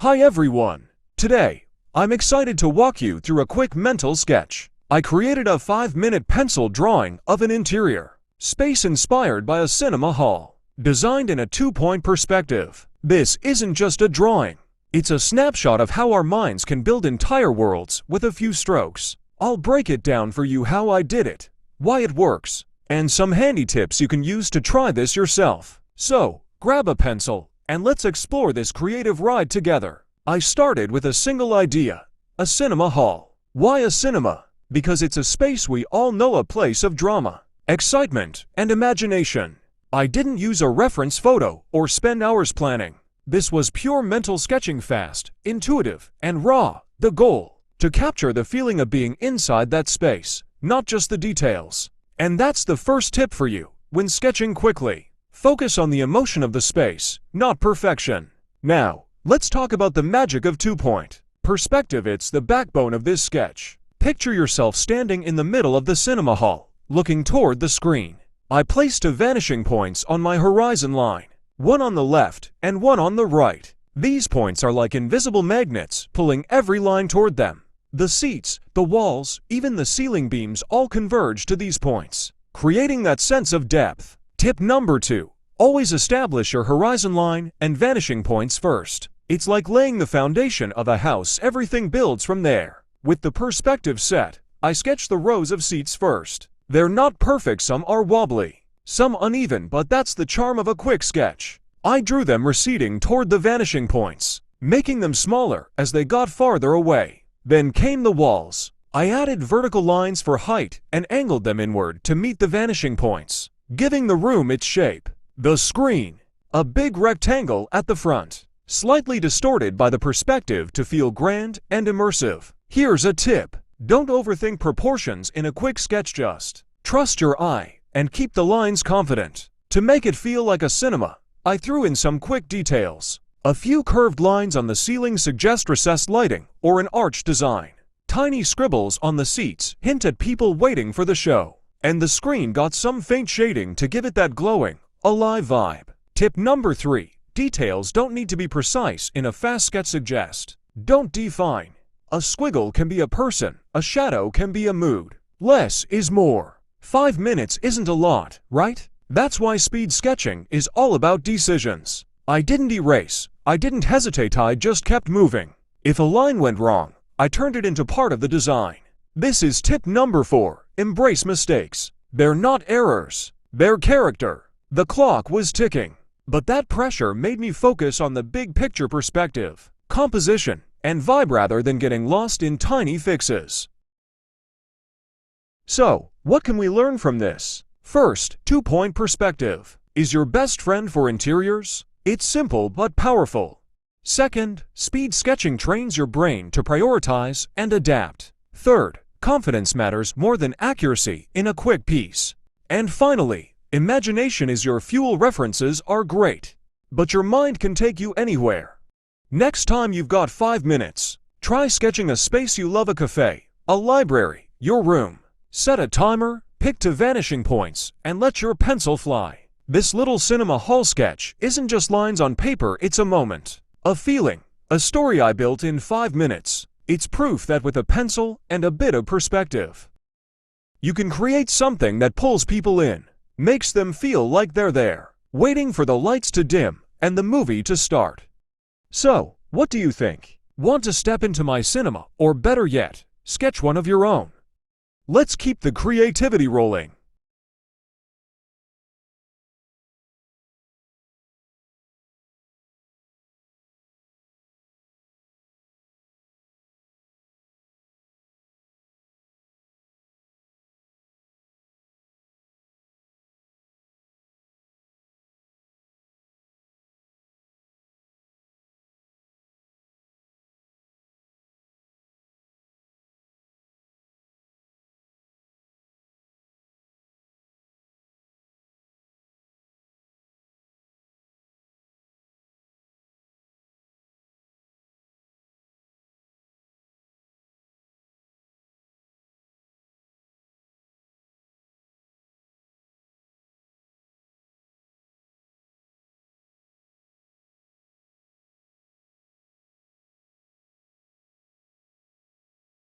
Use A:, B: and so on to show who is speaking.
A: Hi everyone! Today, I'm excited to walk you through a quick mental sketch. I created a 5-minute pencil drawing of an interior space inspired by a cinema hall, designed in a 2-point perspective. This isn't just a drawing. It's a snapshot of how our minds can build entire worlds with a few strokes. I'll break it down for you how I did it, why it works, and some handy tips you can use to try this yourself. So, grab a pencil, and let's explore this creative ride together. I started with a single idea: a cinema hall. Why a cinema? Because it's a space we all know, a place of drama, excitement, and imagination. I didn't use a reference photo or spend hours planning. This was pure mental sketching, fast, intuitive, and raw. The goal: to capture the feeling of being inside that space, not just the details. And that's the first tip for you when sketching quickly. Focus on the emotion of the space, not perfection. Now, let's talk about the magic of 2-point perspective. It's the backbone of this sketch. Picture yourself standing in the middle of the cinema hall, looking toward the screen. I placed 2 vanishing points on my horizon line, one on the left and one on the right. These points are like invisible magnets, pulling every line toward them. The seats, the walls, even the ceiling beams all converge to these points, creating that sense of depth. Tip number 2. Always establish your horizon line and vanishing points first. It's like laying the foundation of a house. Everything builds from there. With the perspective set, I sketch the rows of seats first. They're not perfect, some are wobbly, some uneven, but that's the charm of a quick sketch. I drew them receding toward the vanishing points, making them smaller as they got farther away. Then came the walls. I added vertical lines for height and angled them inward to meet the vanishing points, giving the room its shape. The screen, a big rectangle at the front, slightly distorted by the perspective to feel grand and immersive. Here's a tip: don't overthink proportions in a quick sketch. Just trust your eye and keep the lines confident. To make it feel like a cinema, I threw in some quick details. A few curved lines on the ceiling suggest recessed lighting or an arch design. Tiny scribbles on the seats hint at people waiting for the show. And the screen got some faint shading to give it that glowing, alive vibe. Tip number 3. Details don't need to be precise in a fast sketch. Suggest. Don't define. A squiggle can be a person, a shadow can be a mood. Less is more. 5 minutes isn't a lot, right? That's why speed sketching is all about decisions. I didn't erase, I didn't hesitate, I just kept moving. If a line went wrong, I turned it into part of the design. This is tip number 4. Embrace mistakes. They're not errors, they're character. The clock was ticking, but that pressure made me focus on the big picture: perspective, composition, and vibe rather than getting lost in tiny fixes. So, what can we learn from this? First, 2-point perspective is your best friend for interiors. It's simple but powerful. Second, speed sketching trains your brain to prioritize and adapt. Third, confidence matters more than accuracy in a quick piece. And finally, imagination is your fuel. References are great, but your mind can take you anywhere. Next time you've got 5 minutes, try sketching a space you love: a cafe, a library, your room. Set a timer, pick 2 vanishing points, and let your pencil fly. This little cinema hall sketch isn't just lines on paper, it's a moment, a feeling, a story I built in 5 minutes. It's proof that with a pencil and a bit of perspective, you can create something that pulls people in, makes them feel like they're there, waiting for the lights to dim and the movie to start. So, what do you think? Want to step into my cinema, or better yet, sketch one of your own? Let's keep the creativity rolling.